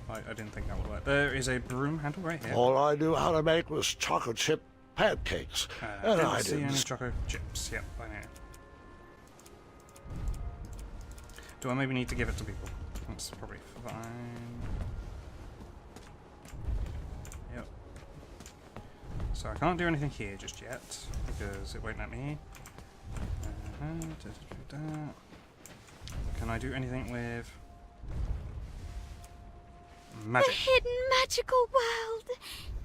I didn't think that would work. There is a broom handle right here. All I knew how to make was chocolate chip pancakes. And I see any didn't. chocolate chips. Yep, I know. Do I maybe need to give it to people? That's probably fine. Yep. So I can't do anything here just yet because it won't let me. Can I do anything with magic? The hidden magical world.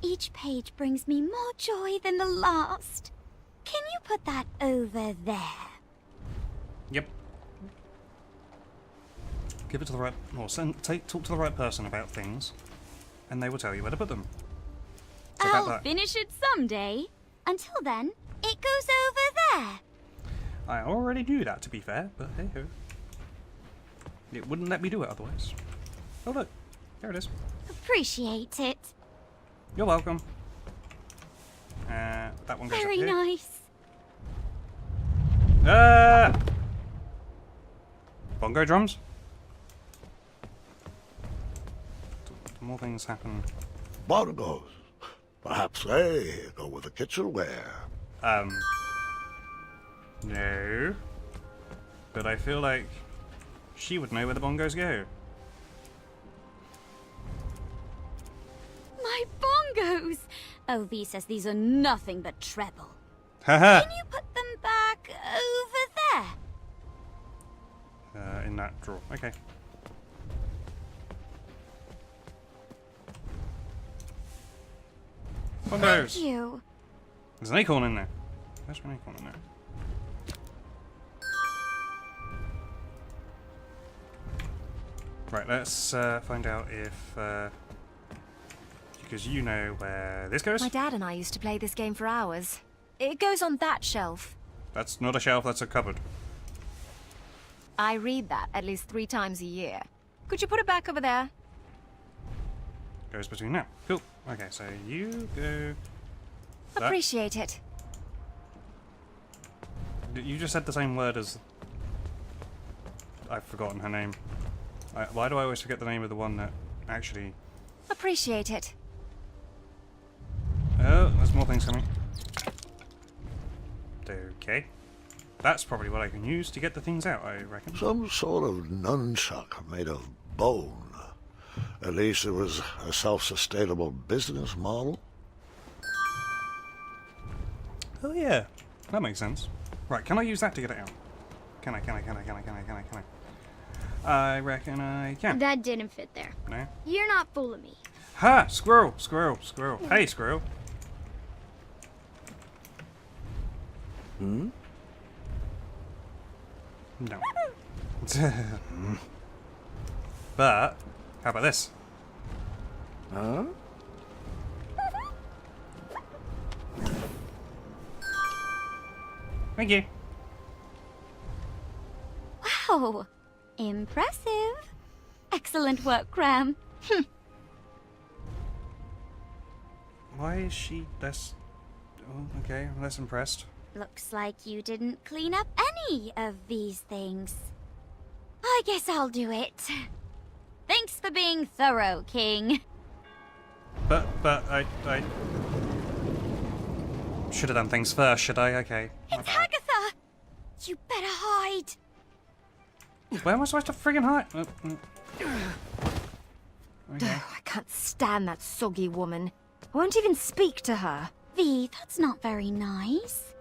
Each page brings me more joy than the last. Can you put that over there? Yep. Give it to the right, or talk to the right person about things, and they will tell you where to put them. So about I'll that. finish it someday. Until then, it goes over there. I already knew that, to be fair, but hey ho. It wouldn't let me do it otherwise. Oh look, there it is. Appreciate it. You're welcome. That one goes Very up here. nice. Bongo drums? More things happen. Bongos. Perhaps they go with the kitchenware. No. But I feel like she would know where the bongos go. My bongos! OV says these are nothing but treble. Haha! Can you put them back over there? In that drawer. Okay. Bongos! Thank you. There's an acorn in there. There's an acorn in there. Right, let's find out if... because you know where this goes? My dad and I used to play this game for hours. It goes on that shelf. That's not a shelf, that's a cupboard. I read that at least 3 times a year. Could you put it back over there? Goes between now. Cool. Okay, so you go... that. Appreciate it. You just said the same word as... I've forgotten her name. Why do I always forget the name of the one that actually... Appreciate it. Oh, there's more things coming. Okay. That's probably what I can use to get the things out, I reckon. Some sort of nunchuck made of bone. At least it was a self-sustainable business model. Oh yeah, that makes sense. Right, can I use that to get it out? Can I? I reckon I can. That didn't fit there. No? You're not fooling me. Ha! Squirrel! Squirrel! Squirrel! Hey, squirrel! Hmm? No. But, how about this? Huh? Thank you. Wow. Impressive. Excellent work, Cram. Why is she less... Oh, okay, I'm less impressed. Looks like you didn't clean up any of these things. I guess I'll do it. Thanks for being thorough, King. But I should have done things first, should I? Okay. my It's bad. Agatha! You better hide. Where am I supposed to friggin' hide? Okay. I can't stand that soggy woman. I won't even speak to her. V, that's not very nice.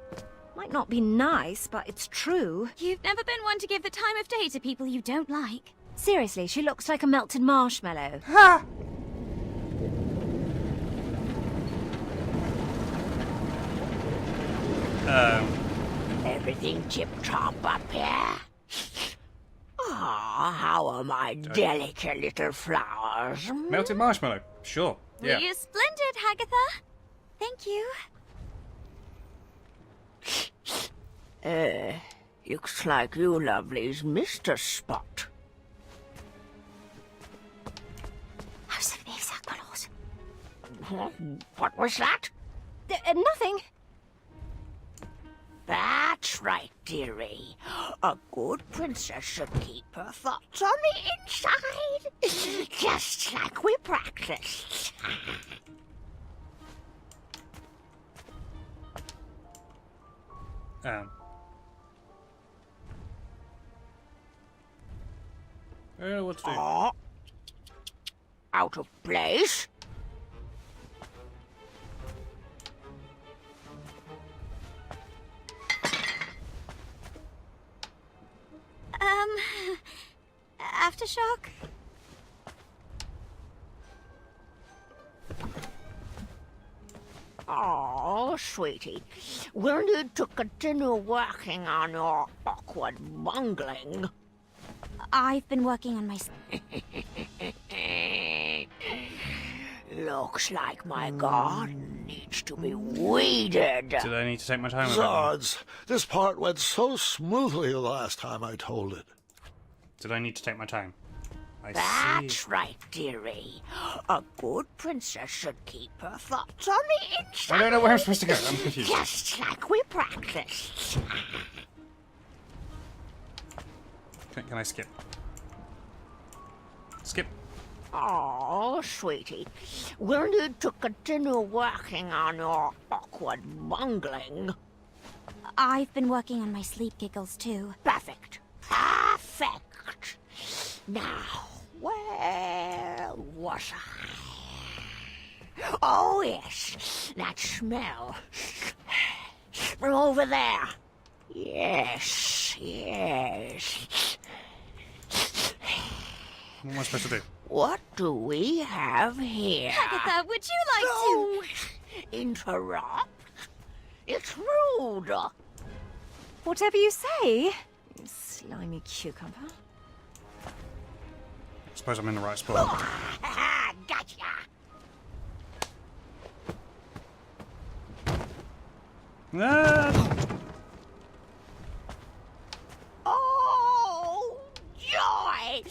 Might not be nice, but it's true. You've never been one to give the time of day to people you don't like. Seriously, she looks like a melted marshmallow. Ha! Everything tip-top up here? Ah, how are my delicate little flowers? Melted marshmallow. Sure. Yeah. You're splendid, Agatha. Thank you. Looks like you lovelies missed a spot. What was that? Nothing. That's right, dearie. A good princess should keep her thoughts on the inside. Just like we practiced. What to do? Oh. Out of place? Aftershock? Oh, sweetie, we'll need to continue working on your awkward bungling. I've been working on my... Looks like my garden needs to be weeded. Did I need to take my time with that one? Zods, this part went so smoothly the last time I told it. Did I need to take my time? I That's see. right, dearie. A good princess should keep her thoughts on the inside. I don't know where I'm supposed to go. I'm confused. Just like we practiced. Can I skip? Skip. Oh, sweetie, we'll need to continue working on your awkward bungling. I've been working on my sleep giggles too. Perfect. Perfect. Now, where was I? Oh, yes, that smell. From over there. Yes, yes. Oh, What am I supposed to do? What do we have here? Agatha, would you like to... Don't interrupt. It's rude. Whatever you say, you slimy cucumber. I suppose I'm in the right spot. Gotcha. Ah! Oh, joy!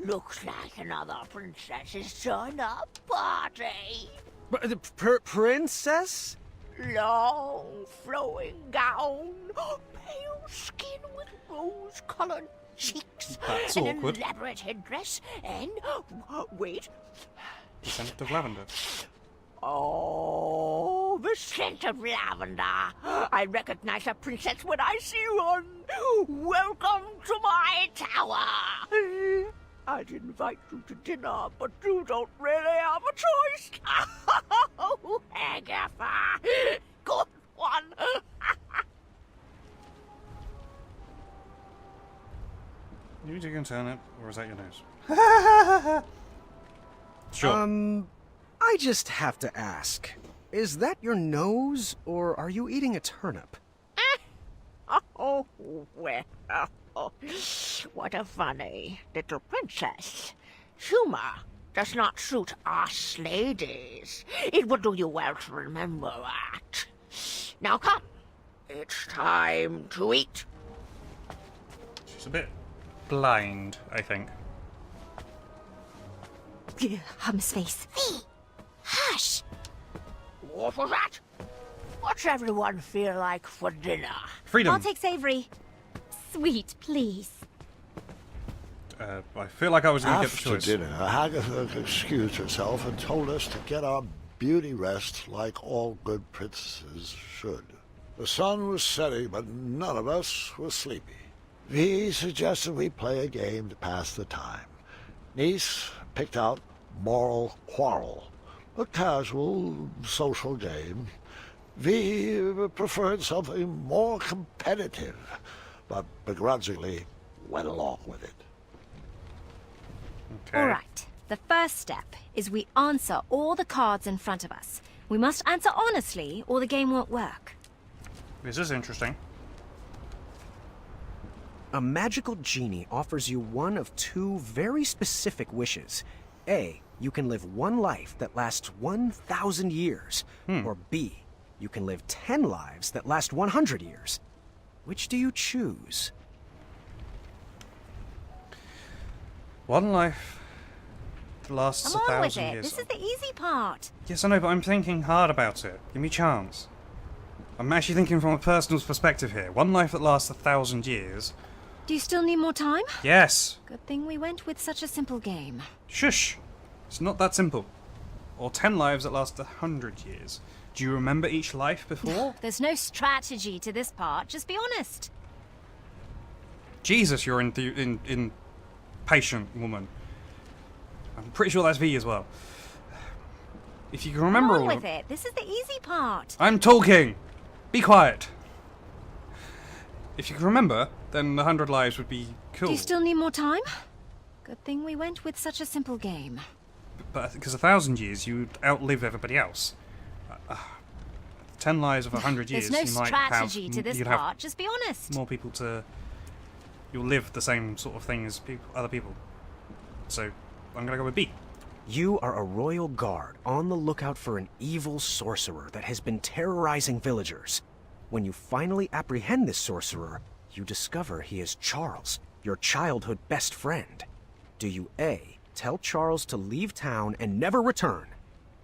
Looks like another princess has joined our party. Princess? Long, flowing gown, pale skin with rose-colored cheeks, That's an awkward. elaborate headdress, and wait. The scent of lavender. Oh, the scent of lavender. I recognize a princess when I see one. Welcome to my tower. I'd invite you to dinner, but you don't really have a choice. Oh, Agatha. Good one. You need to go and turn it, or is that your nose? Sure. I just have to ask. Is that your nose, or are you eating a turnip? Oh, well. What a funny little princess. Humor does not suit us ladies. It would do you well to remember that. Now come. It's time to eat. She's a bit blind, I think. Hum's face. Fee! Hush! What was that? What's everyone feel like for dinner? Freedom! I'll take savory. Sweet, please. I feel like I was going to get the After choice. dinner, Agatha excused herself and told us to get our beauty rest like all good princesses should. The sun was setting, but none of us was sleepy. Vi suggested we play a game to pass the time. Nice picked out Moral Quarrel, a casual social game. Vi preferred something more competitive, but begrudgingly went along with it. Okay. All right. The first step is we answer all the cards in front of us. We must answer honestly, or the game won't work. This is interesting. A magical genie offers you one of two very specific wishes. A, you can live one life that lasts 1,000 years. Or B, you can live 10 lives that last 100 years. Which do you choose? One life lasts Come on with 1,000 it. years. This is the easy part. Yes, I know, but I'm thinking hard about it. Give me a chance. I'm actually thinking from a personal perspective here. One life that lasts 1,000 years, Do you still need more time? Yes. Good thing we went with such a simple game. Shush. It's not that simple. Or 10 lives that last 100 years. Do you remember each life before? There's no strategy to this part, just be honest. Jesus, you're in patient, woman. I'm pretty sure that's V as well. If you can remember Come on all with it. This is the easy part. I'm talking! Be quiet! If you can remember, then the 100 lives would be cool. Do you still need more time? Good thing we went with such a simple game. But because 1,000 years, you'd outlive everybody else. 10 lives of 100 years, There's no you might have... strategy to this you'd part, have just be honest. more people to... You'll live the same sort of thing as other people. So, I'm gonna go with B. You are a royal guard on the lookout for an evil sorcerer that has been terrorizing villagers. When you finally apprehend this sorcerer, you discover he is Charles, your childhood best friend. Do you A, tell Charles to leave town and never return,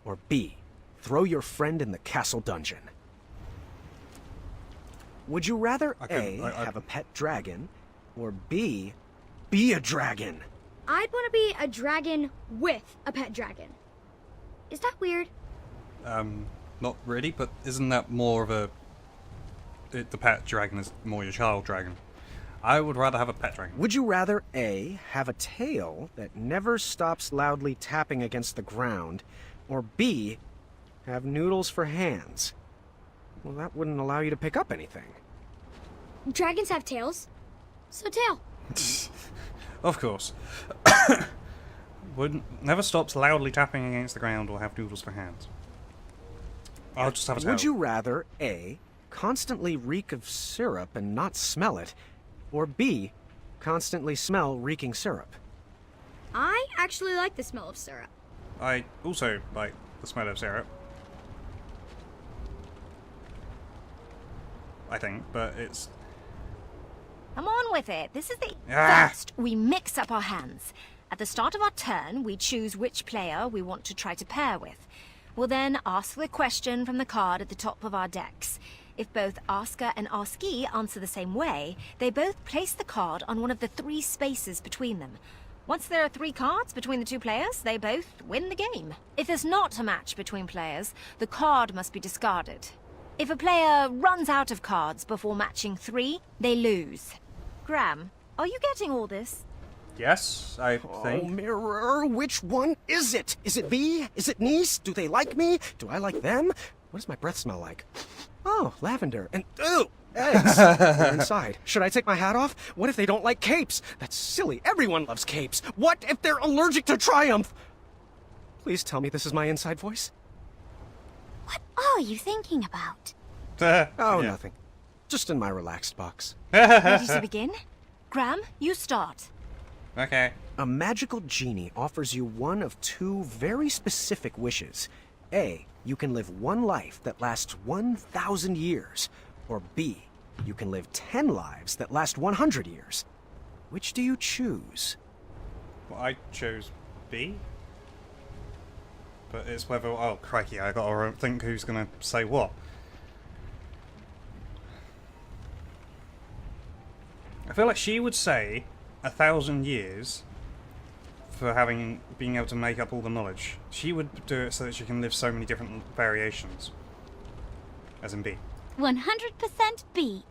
or B, throw your friend in the castle dungeon? Would you rather A, have a pet dragon, or B, be a dragon? I'd want to be a dragon with a pet dragon. Is that weird? Not really, but isn't that more of a... The pet dragon is more your child dragon. I would rather have a pet dragon. Would you rather A, have a tail that never stops loudly tapping against the ground, or B, have noodles for hands? Well, that wouldn't allow you to pick up anything. Dragons have tails. So tail. Of course. Never stops loudly tapping against the ground or have noodles for hands. I'll just have a tail. Would you rather A, constantly reek of syrup and not smell it, or B, constantly smell reeking syrup? I actually like the smell of syrup. I also like the smell of syrup. I think, but it's... Come on with it. This is the... Ah. First, we mix up our hands. At the start of our turn, we choose which player we want to try to pair with. We'll then ask the question from the card at the top of our decks. If both asker and askee answer the same way, they both place the card on one of the 3 spaces between them. Once there are 3 cards between the 2 players, they both win the game. If there's not a match between players, the card must be discarded. If a player runs out of cards before matching 3, they lose. Graham, are you getting all this? Yes, I Oh, think. mirror, which one is it? Is it V? Is it Niece? Do they like me? Do I like them? What does my breath smell like? Oh, lavender. And, ooh, eggs. They're inside. Should I take my hat off? What if they don't like capes? That's silly. Everyone loves capes. What if they're allergic to Triumph? Please tell me this is my inside voice. What are you thinking about? Oh, Yeah. nothing. Just in my relaxed box. Ready to begin? Graham, you start. Okay. A magical genie offers you one of 2 very specific wishes. A, you can live 1 life that lasts 1,000 years. Or B, you can live 10 lives that last 100 years. Which do you choose? Well, I chose B. But it's whether... Oh, crikey, I gotta think who's gonna say what. I feel like she would say 1,000 years for being able to make up all the knowledge. She would do it so that she can live so many different variations. As in B. 100% B.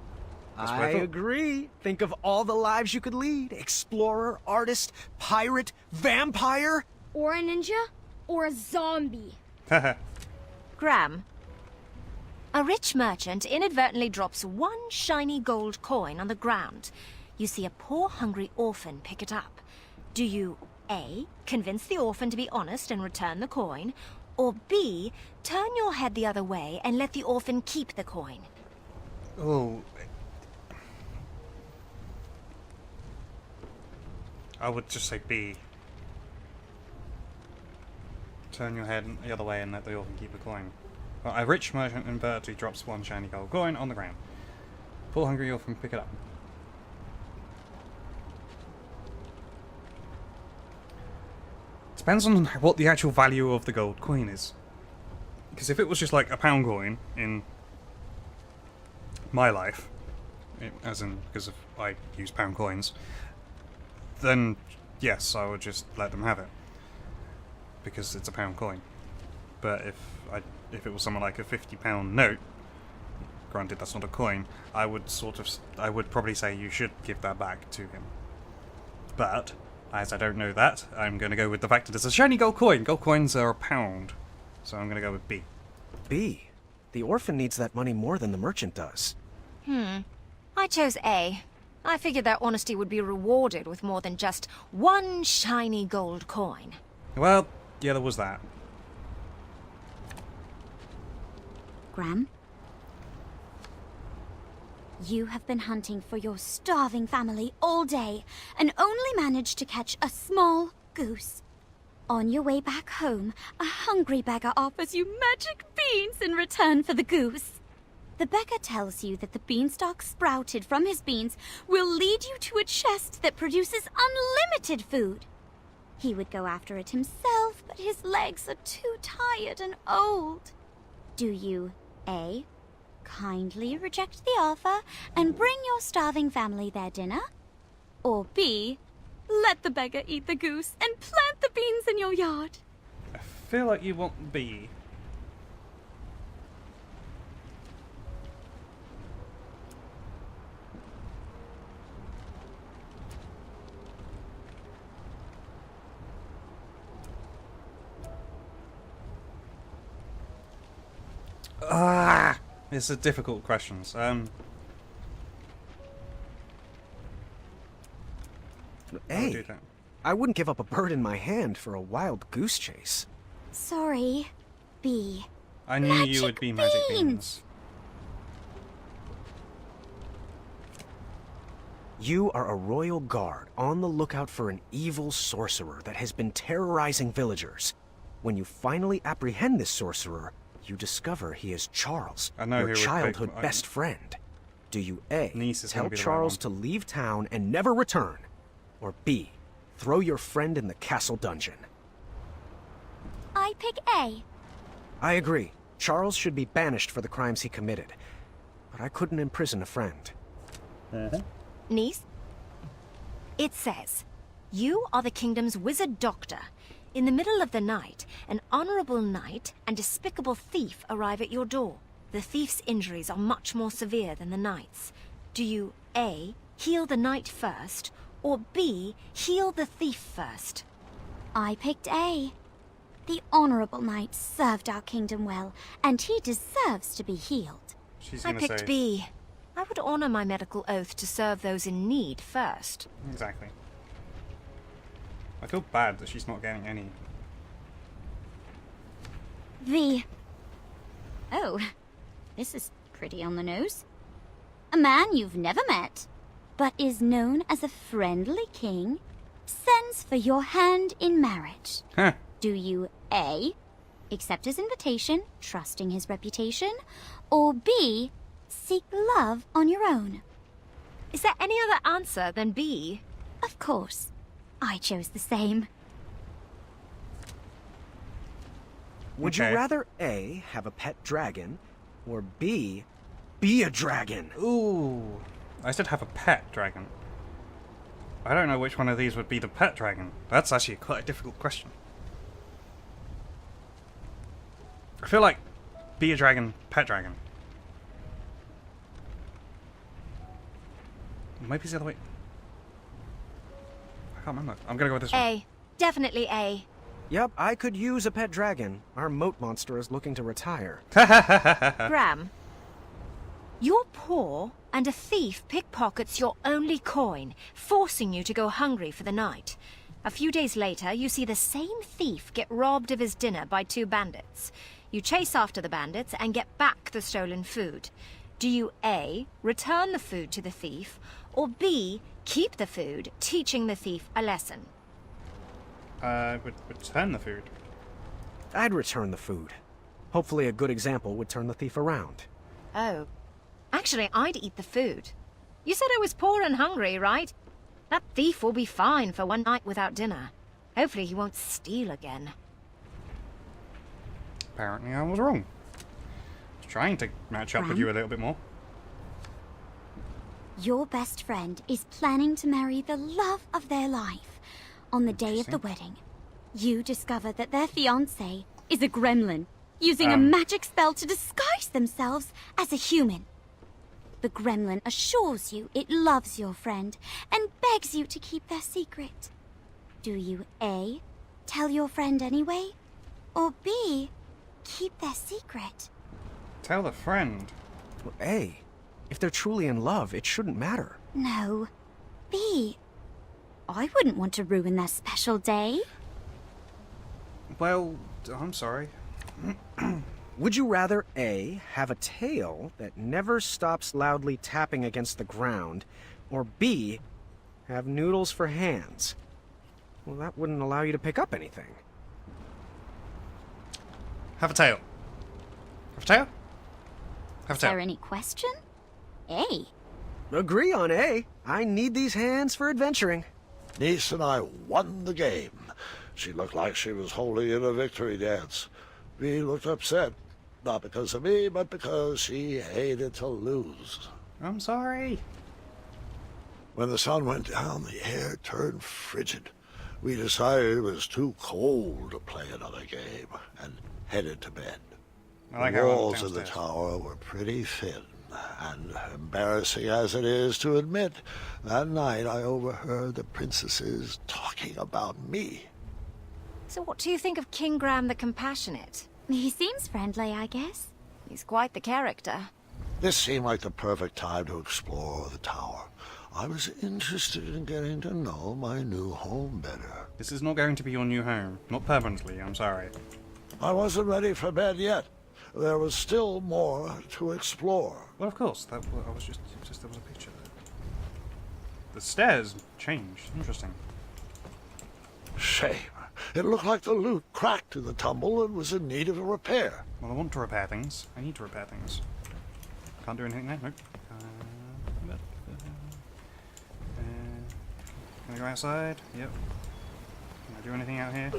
That's what I I thought. agree. Think of all the lives you could lead. Explorer, artist, pirate, vampire. Or a ninja. Or a zombie. Graham. A rich merchant inadvertently drops 1 shiny gold coin on the ground. You see a poor, hungry orphan pick it up. Do you A, convince the orphan to be honest and return the coin, or B, turn your head the other way and let the orphan keep the coin? Oh. I would just say B. Turn your head the other way and let the orphan keep the coin. Well, a rich merchant inadvertently drops 1 shiny gold coin on the ground. Poor hungry orphan pick it up. Depends on what the actual value of the gold coin is. Because if it was just like a pound coin in my life, as in because of I use pound coins, then yes, I would just let them have it because it's a pound coin. But if it was someone like a £50 note, granted that's not a coin, I would probably say you should give that back to him. But as I don't know that, I'm going to go with the fact that it's a shiny gold coin. Gold coins are a pound, so I'm going to go with B. B. The orphan needs that money more than the merchant does. I chose A. I figured their honesty would be rewarded with more than just one shiny gold coin. Well, yeah, there was that. Gram? You have been hunting for your starving family all day and only managed to catch a small goose. On your way back home, a hungry beggar offers you magic beans in return for the goose. The beggar tells you that the beanstalk sprouted from his beans will lead you to a chest that produces unlimited food. He would go after it himself, but his legs are too tired and old. Do you A. kindly reject the offer and bring your starving family their dinner? Or B. let the beggar eat the goose and plant the beans in your yard? I feel like you want B. It's a difficult questions. I'll A. do that. I wouldn't give up a bird in my hand for a wild goose chase. Sorry, B. I knew you would be magic beans. beans. You are a royal guard on the lookout for an evil sorcerer that has been terrorizing villagers. When you finally apprehend this sorcerer, you discover he is Charles, I know your who would pick childhood my- best friend. Do you A. Niece is gonna tell be the right Charles one. to leave town and never return? Or B. throw your friend in the castle dungeon? I pick A. I agree. Charles should be banished for the crimes he committed. But I couldn't imprison a friend. Niece? It says, you are the kingdom's wizard doctor. In the middle of the night, an honorable knight and despicable thief arrive at your door. The thief's injuries are much more severe than the knight's. Do you A. heal the knight first, or B. heal the thief first? I picked A. The honorable knight served our kingdom well, and he deserves to be healed. She's I gonna picked say B. I would honor my medical oath to serve those in need first. exactly. I feel bad that she's not getting any. V. Oh, this is pretty on the nose. A man you've never met, but is known as a friendly king, sends for your hand in marriage. Huh. Do you A. accept his invitation, trusting his reputation, or B. seek love on your own? Is there any other answer than B? Of course. I chose the same. Would Okay. you rather A. have a pet dragon, or B. be a dragon? Ooh. I said have a pet dragon. I don't know which one of these would be the pet dragon. That's actually quite a difficult question. I feel like be a dragon, pet dragon. Maybe it's the other way. I can't remember. I'm gonna go with this one. A. Definitely A. Yep, I could use a pet dragon. Our moat monster is looking to retire. Graham, you're poor, and a thief pickpockets your only coin, forcing you to go hungry for the night. A few days later, you see the same thief get robbed of his dinner by 2 bandits. You chase after the bandits and get back the stolen food. Do you A. return the food to the thief, or B. keep the food, teaching the thief a lesson? Would return the food. I'd return the food. Hopefully a good example would turn the thief around. Oh. Actually, I'd eat the food. You said I was poor and hungry, right? That thief will be fine for one night without dinner. Hopefully he won't steal again. Apparently I was wrong. I was trying to match up with you a little bit more. Your best friend is planning to marry the love of their life. On the day of the wedding, you discover that their fiancé is a gremlin, using a magic spell to disguise themselves as a human. The gremlin assures you it loves your friend and begs you to keep their secret. Do you A, tell your friend anyway? Or B, keep their secret? Tell the friend. Well, A, if they're truly in love, it shouldn't matter. No. B, I wouldn't want to ruin their special day. Well, I'm sorry. Would you rather A, have a tail that never stops loudly tapping against the ground, or B, have noodles for hands? Well, that wouldn't allow you to pick up anything. Have a tail. Have a tail? Have a Is there tail. any question? A. Agree on A. I need these hands for adventuring. Niece and I won the game. She looked like she was holding in a victory dance. V looked upset, not because of me, but because she hated to lose. I'm sorry. When the sun went down, the air turned frigid. We decided it was too cold to play another game and headed to bed. I like The how I went walls of the downstairs. tower were pretty thin, and embarrassing as it is to admit, that night I overheard the princesses talking about me. So what do you think of King Graham the Compassionate? He seems friendly, I guess. He's quite the character. This seemed like the perfect time to explore the tower. I was interested in getting to know my new home better. This is not going to be your new home. Not permanently, I'm sorry. I wasn't ready for bed yet. There was still more to explore. Well, of course. I was just there was a picture there. The stairs changed. Interesting. Shame. It looked like the loot cracked in the tumble and was in need of a repair. Well, I want to repair things. I need to repair things. Can't do anything now. Nope. Can I go outside? Yep. Can I do anything out here?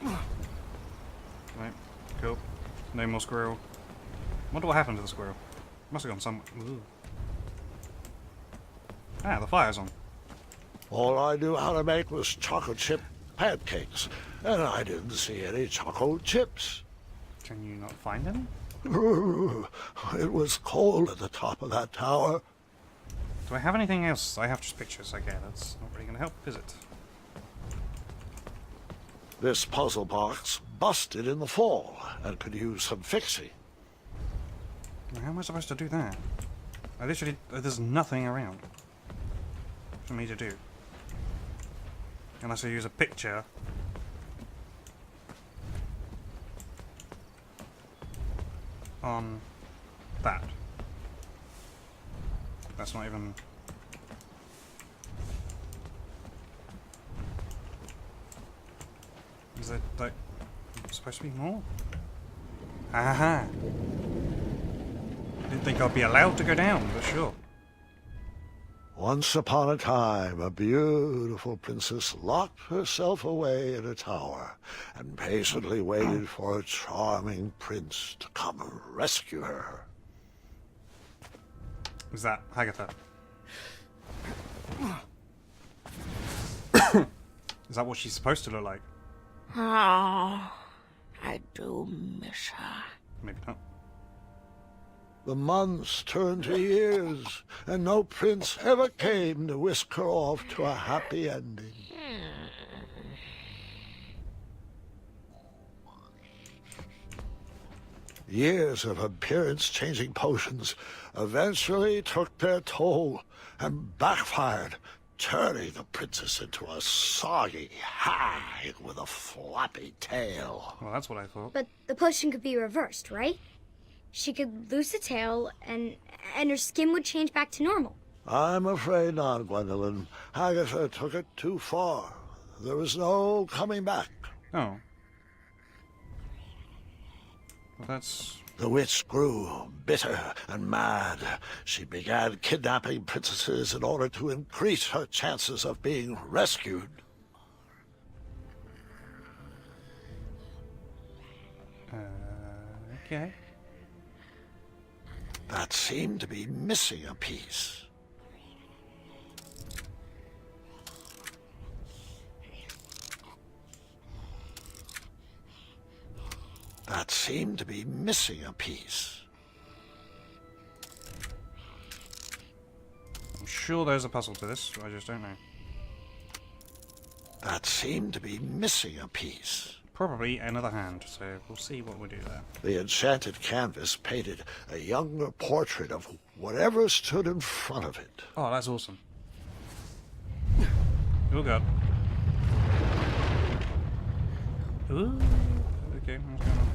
Right. Cool. No more squirrel. Wonder what happened to the squirrel. Must have gone somewhere. Ooh. Ah, the fire's on. All I knew how to make was chocolate chip pancakes, and I didn't see any chocolate chips. Can you not find any? It was cold at the top of that tower. Do I have anything else? I have just pictures. Okay, that's not really going to help, is it? This puzzle box busted in the fall and could use some fixing. Well, how am I supposed to do that? I literally... there's nothing around for me to do. Unless I use a picture. On that. That's not even... Is it like supposed to be more? Aha! Didn't think I'd be allowed to go down, but sure. Once upon a time, a beautiful princess locked herself away in a tower and patiently waited for a charming prince to come and rescue her. Is that Hagatha? Is that what she's supposed to look like? Oh, I do miss her. Maybe not. The months turned to years, and no prince ever came to whisk her off to a happy ending. Years of appearance-changing potions eventually took their toll and backfired, turning the princess into a soggy hag with a floppy tail. Well, that's what I thought. But the potion could be reversed, right? She could lose the tail, and her skin would change back to normal. I'm afraid not, Gwendolyn. Agatha took it too far. There was no coming back. Oh. Well, that's... The witch grew bitter and mad. She began kidnapping princesses in order to increase her chances of being rescued. Okay. that seemed to be missing a piece. That seemed to be missing a piece. I'm sure there's a puzzle to this, I just don't know. That seemed to be missing a piece. Probably another hand, so we'll see what we do there. The enchanted canvas painted a younger portrait of whatever stood in front of it. Oh, that's awesome. Oh god. Ooh. Okay, what's going on?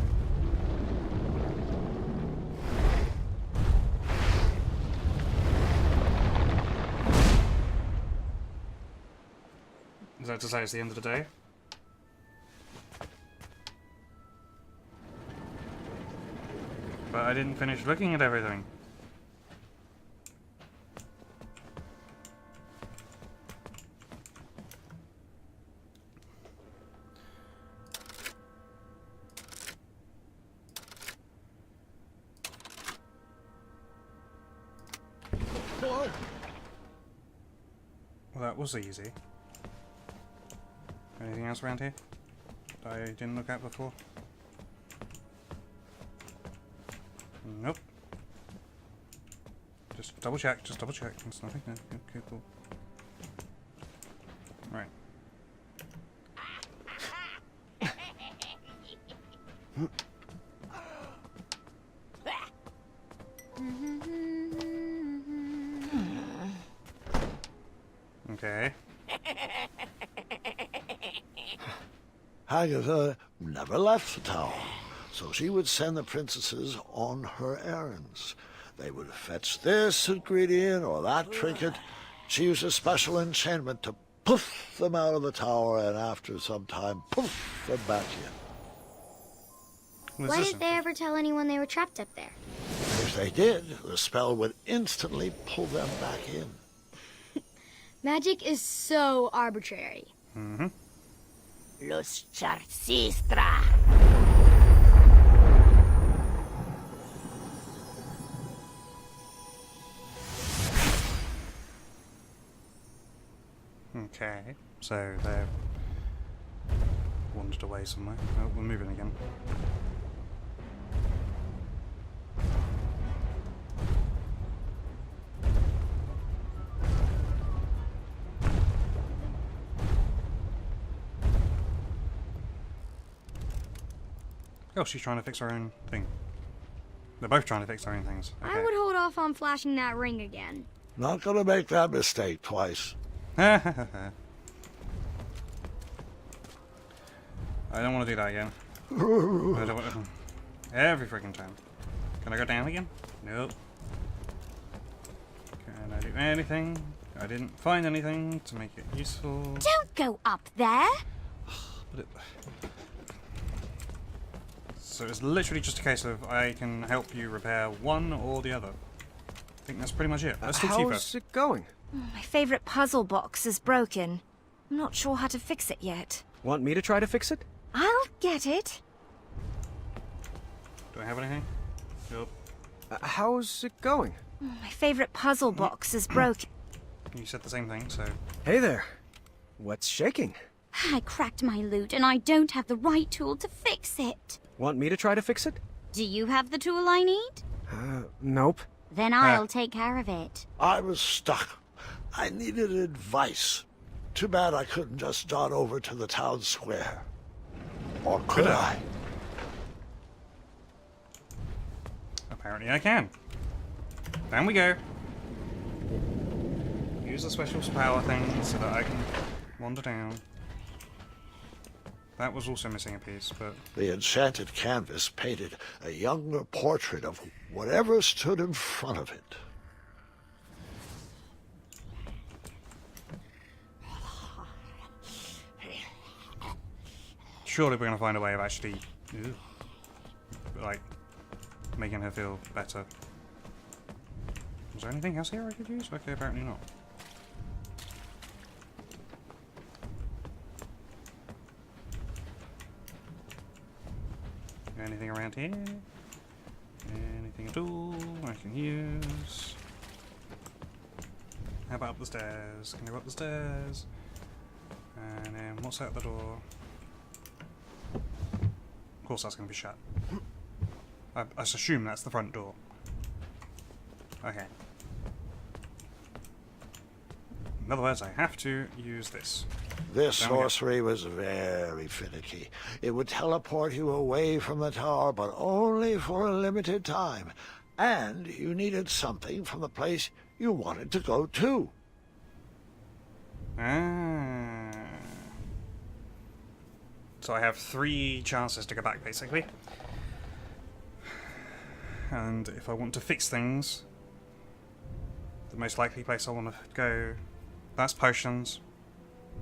Is that to say it's the end of the day? But I didn't finish looking at everything. What? Well, that was easy. Anything else around here that I didn't look at before? Nope. Just double check, just double check. There's nothing there. Okay, cool. Right. Okay. Agatha never left the tower, so she would send the princesses on her errands. They would fetch this ingredient or that trinket. She used a special enchantment to poof them out of the tower, and after some time, poof them back in. Why didn't they ever tell anyone they were trapped up there? If they did, the spell would instantly pull them back in. Magic is so arbitrary. Mm-hmm. Luz Charcistra. Okay, so they're wandered away somewhere. Oh, we're moving again. Oh, she's trying to fix her own thing. They're both trying to fix their own things. Okay. I would hold off on flashing that ring again. Not gonna make that mistake twice. I don't want to do that again. I don't want to... Every freaking time. Can I go down again? Nope. Can I do anything? I didn't find anything to make it useful. Don't go up there! But it... So it's literally just a case of I can help you repair one or the other. I think that's pretty much it. Let's talk to you How's first. it going? My favorite puzzle box is broken. I'm not sure how to fix it yet. Want me to try to fix it? I'll get it. Do I have anything? Nope. How's it going? My favorite puzzle box is broken. You said the same thing, so... Hey there. What's shaking? I cracked my loot and I don't have the right tool to fix it. Want me to try to fix it? Do you have the tool I need? Nope. Then I'll take care of it. I was stuck. I needed advice. Too bad I couldn't just dart over to the town square. Or could I? Apparently I can. Down we go. Use the special power thing so that I can wander down. That was also missing a piece, but... The enchanted canvas painted a younger portrait of whatever stood in front of it. Surely we're going to find a way of actually... like, making her feel better. Was there anything else here I could use? Okay, apparently not. Anything around here? Anything Anything at all I can use? How about up the stairs? Can I go up the stairs? And then what's out the door? Of course that's going to be shut. I assume that's the front door. Okay. In other words, I have to use this. This Down we go. sorcery was very finicky. It would teleport you away from the tower, but only for a limited time. And you needed something from the place you wanted to go to. Ah. So I have 3 chances to go back, basically. And if I want to fix things, the most likely place I want to go, that's potions,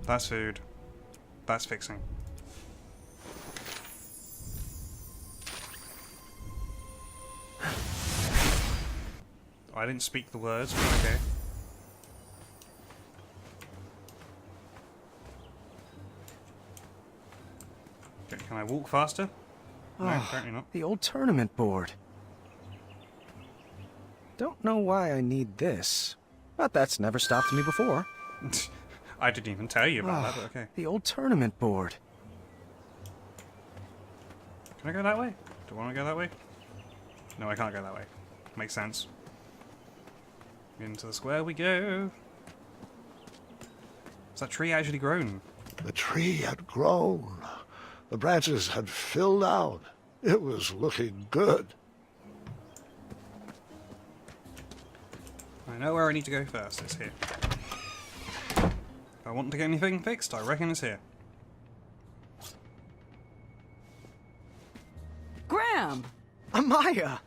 that's food, that's fixing. I didn't speak the words, but okay. Okay, can I walk faster? No, apparently not. The old tournament board. Don't know why I need this, but that's never stopped me before. I didn't even tell you about that, but okay. The old tournament board. Can I go that way? Do I want to go that way? No, I can't go that way. Makes sense. Into the square we go. Is that tree actually grown? The tree had grown. The branches had filled out. It was looking good. I know where I need to go first. It's here. If I want to get anything fixed, I reckon it's here. Graham! Amaya!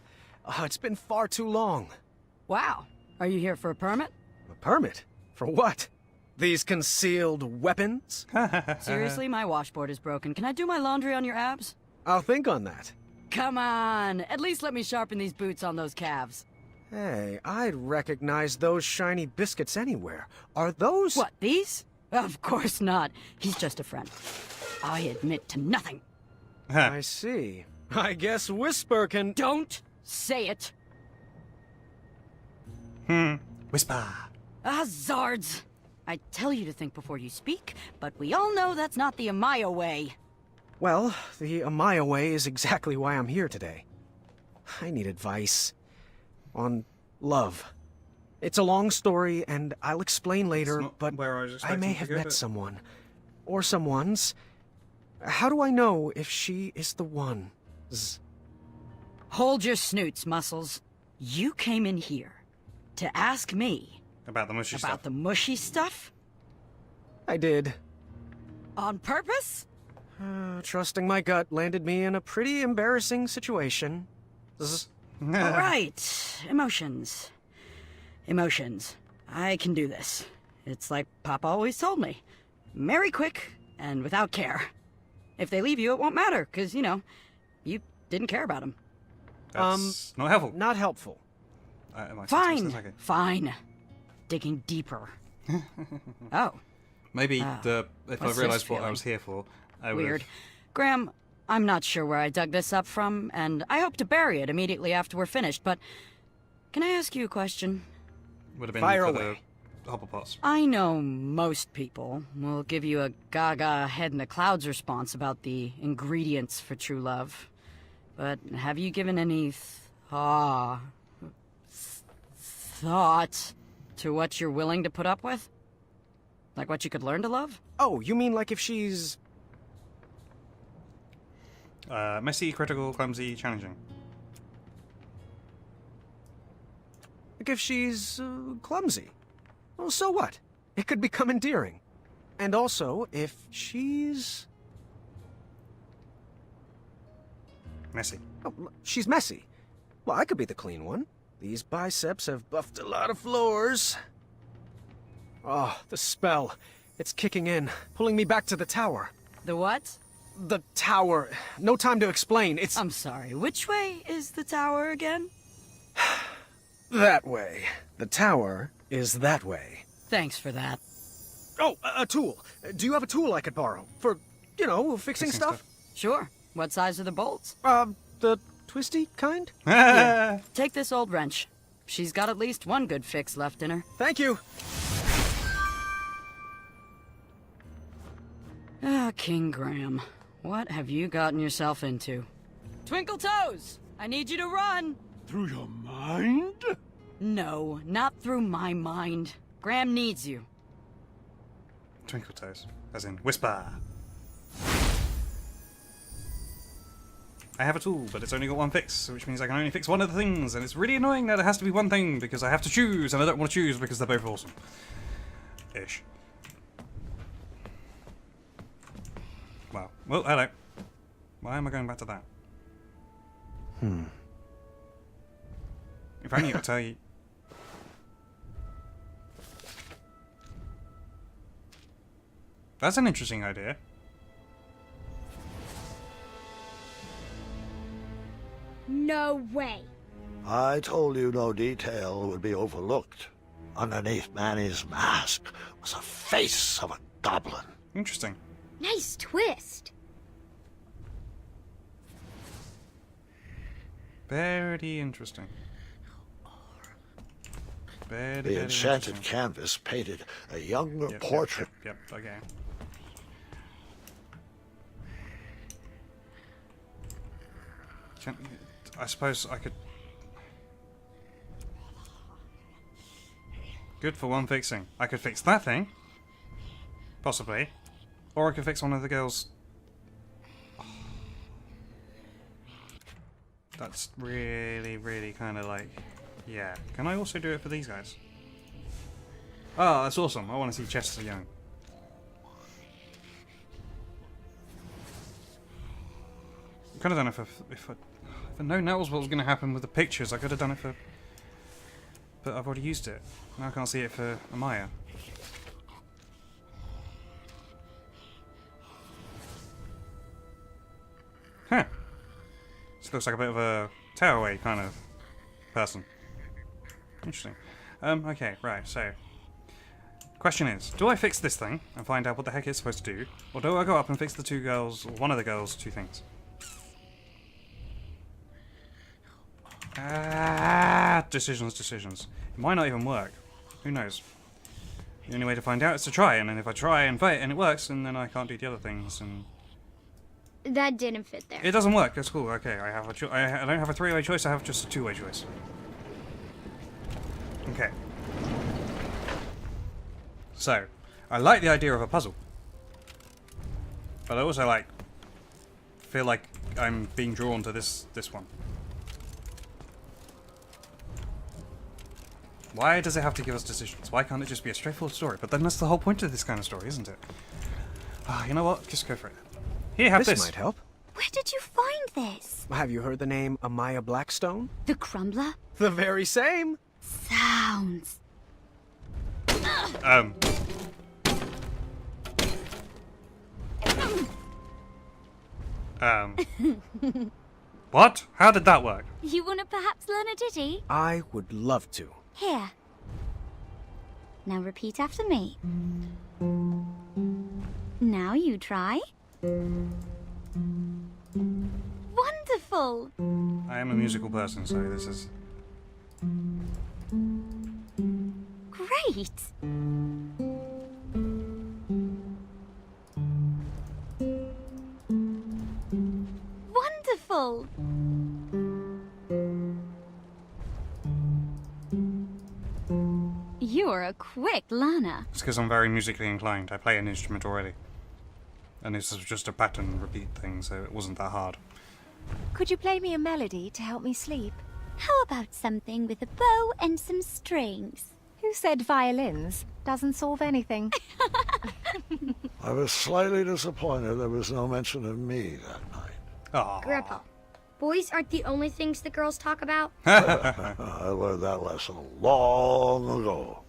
Oh, it's been far too long. Wow. Are you here for a permit? A permit? For what? These concealed weapons? Seriously, my washboard is broken. Can I do my laundry on your abs? I'll think on that. Come on. At least let me sharpen these boots on those calves. Hey, I'd recognize those shiny biscuits anywhere. Are those... What, these? Of course not. He's just a friend. I admit to nothing. I see. I guess Whisper can... Don't say it. Whisper. Ah, Zards. I tell you to think before you speak, but we all know that's not the Amaya way. Well, the Amaya way is exactly why I'm here today. I need advice. On love. It's a long story, and I'll explain later, not but where I was I expecting may to have go, met but- someone. Or someone's. How do I know if she is the one? Hold your snoots, Muscles. You came in here to ask me About the mushy about stuff. the mushy stuff? I did. On purpose? Trusting my gut landed me in a pretty embarrassing situation. All right. Emotions. Emotions. I can do this. It's like Papa always told me. Marry quick and without care. If they leave you, it won't matter, because, you know, you didn't care about them. That's not helpful. Not helpful. It makes sense, Fine. okay. Fine. Digging deeper. Oh, Maybe if I what's realised this what I feeling? was here for, I would. weird. Graham, I'm not sure where I dug this up from, and I hope to bury it immediately after we're finished, but can I ask you a question? Would have been Fire for away. the Hopplepots. I know most people will give you a gaga head in the clouds response about the ingredients for true love. But have you given any thought to what you're willing to put up with? Like what you could learn to love? Oh, you mean like if she's... Messy, critical, clumsy, challenging. Like if she's clumsy? Well, so what? It could become endearing. And also, if she's... Messy. Oh, she's messy. Well, I could be the clean one. These biceps have buffed a lot of floors. Oh, the spell. It's kicking in, pulling me back to the tower. The what? The tower. No time to explain. It's I'm sorry, which way is the tower again? that way. The tower is that way. Thanks for that. Oh, a tool. Do you have a tool I could borrow? For, you know, fixing stuff? Sure. What size are the bolts? The twisty kind? Take this old wrench. She's got at least one good fix left in her. Thank you. Ah, King Graham. What have you gotten yourself into? Twinkle Toes! I need you to run! Through your mind? No, not through my mind. Graham needs you. Twinkle Toes. As in, whisper. I have a tool, but it's only got one fix, which means I can only fix one of the things, and it's really annoying that it has to be one thing, because I have to choose, and I don't want to choose because they're both awesome. Ish. Wow. Well, hello. Why am I going back to that? If only I could tell you... That's an interesting idea. No way. I told you no detail would be overlooked. Underneath Manny's mask was the face of a goblin. Interesting. Nice twist. Very interesting. Very, The very enchanted interesting. canvas painted a younger Yep, portrait. Yep, okay. I suppose I could... Good for one fixing. I could fix that thing. Possibly. Or I could fix one of the girls... That's really, really kind of like... Yeah. Can I also do it for these guys? Oh, that's awesome. I want to see Chester Young. I could have done it for... If I'd known that was what was going to happen with the pictures, I could have done it for... But I've already used it. Now I can't see it for Amaya. Huh. This looks like a bit of a tearaway kind of person. Interesting. Okay, right, so... Question is, do I fix this thing and find out what the heck it's supposed to do? Or do I go up and fix the two girls, or one of the girls' two things? Decisions. It might not even work. Who knows? The only way to find out is to try, and then if I try and fight and it works, and then I can't do the other things, and... That didn't fit there. It doesn't work, that's cool, okay, I have a I don't have a three-way choice, I have just a two-way choice. Okay. So, I like the idea of a puzzle. But I also feel like I'm being drawn to this one. Why does it have to give us decisions? Why can't it just be a straightforward story? But then that's the whole point of this kind of story, isn't it? Ah, you know what? Just go for it. Here, have this. This might help. Where did you find this? Have you heard the name Amaya Blackstone? The Crumbler? The very same. Sounds. What? How did that work? You wanna perhaps learn a ditty? I would love to. Here. Now repeat after me. Now you try. Wonderful! I am a musical person, so this is... Great! Wonderful! You're a quick learner. It's because I'm very musically inclined. I play an instrument already. And this is just a pattern repeat thing, so it wasn't that hard. Could you play me a melody to help me sleep? How about something with a bow and some strings? Who said violins? Doesn't solve anything. I was slightly disappointed there was no mention of me that night. Oh. Grandpa, boys aren't the only things the girls talk about. I learned that lesson long ago.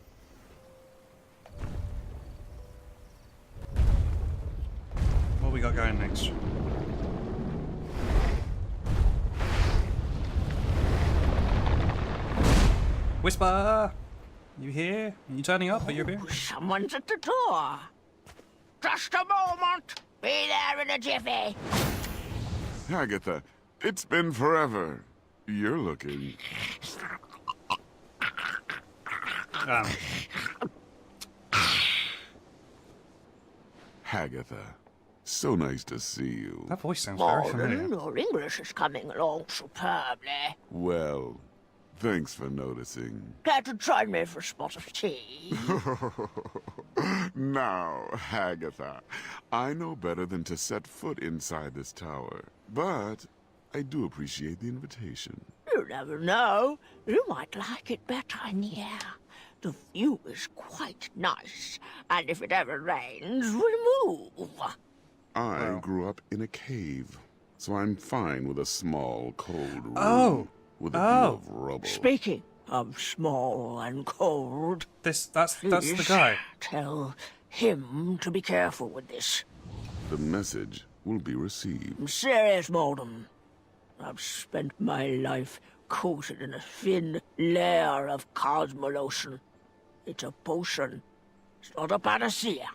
What we got going next? Whisper! You here? Are you turning up? Are you here? Someone's at the door. Just a moment. Be there in a jiffy. Agatha, It's been forever. You're looking. Hagatha, so nice to see you. That voice sounds very familiar. Morgan, your English is coming along superbly. Well, thanks for noticing. Care to join me for a spot of tea? Now, Hagatha, I know better than to set foot inside this tower, but I do appreciate the invitation. You never know. You might like it better in here. The view is quite nice, and if it ever rains, we'll move. I grew up in a cave, so I'm fine with a small, cold room. Oh. With a view of rubble. Speaking of small and cold, That's the please guy. tell him to be careful with this. The message will be received. I'm serious, Malden. I've spent my life coated in a thin layer of cosmolotion. It's a potion. It's not a panacea.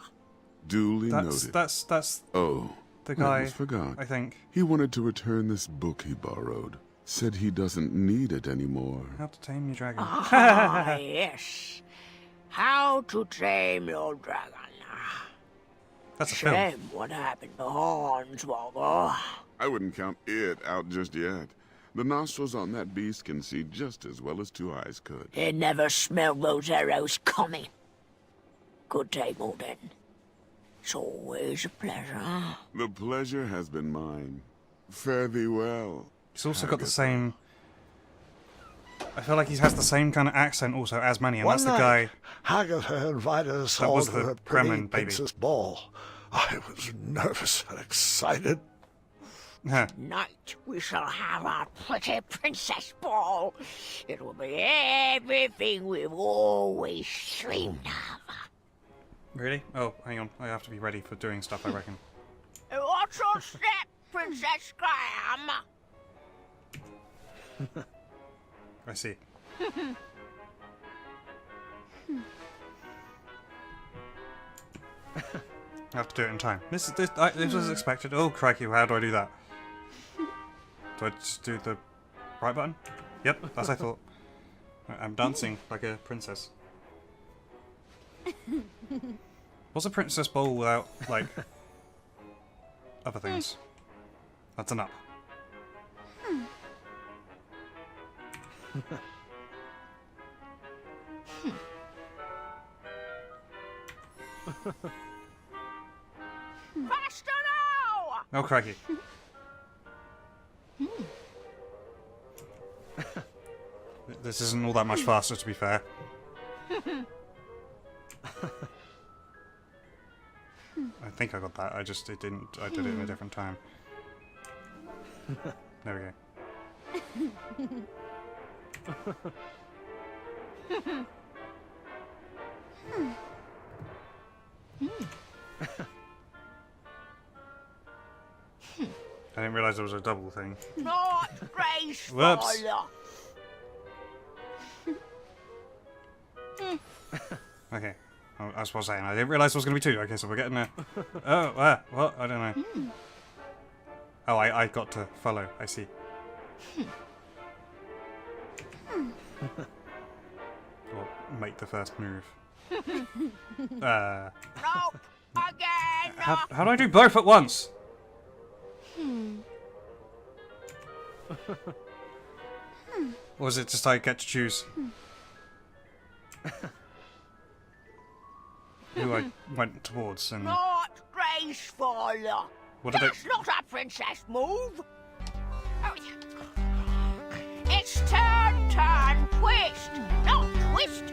Duly noted. That's Oh, the I guy. almost forgot. I think. He wanted to return this book he borrowed. Said he doesn't need it anymore. How to Tame Your Dragon. Ah, yes. How to Tame Your Dragon. That's a film. Shame what happened to Hornswoggle. I wouldn't count it out just yet. The nostrils on that beast can see just as well as two eyes could. He never smelled those arrows coming. Good day, Malden. It's always a pleasure. The pleasure has been mine. Fare thee well. He's also got the same. I feel like he has the same kind of accent also as Manny, and One that's the night, guy. Hagatha invited us That all was to the her pretty Kremen baby. princess ball. I was nervous and excited. Huh. Tonight we shall have our pretty princess ball. It will be everything we've always dreamed of. Really? Oh, hang on. I have to be ready for doing stuff, I reckon. Watch your step, Princess Graham. I see. I have to do it in time. This was expected. Oh, crikey, how do I do that? Do I just do the right button? Yep, as I thought. I'm dancing like a princess. What's a princess bowl without, like, other things? That's an up. Faster now! Oh, crikey. This isn't all that much faster, to be fair. I think I got that. I did it in a different time. There we go. I didn't realise there was a double thing. Not graceful. Whoops. Okay. Well, that's what I was saying. I didn't realise there was going to be two. Okay, so we're getting there. Oh, what? I don't know. Oh, I got to follow. I see. Or make the first move. Nope. Again. How do I do both at once? Or is it just I get to choose who I went towards and Not graceful. what did That's not a princess move. It's turn, twist, not twist,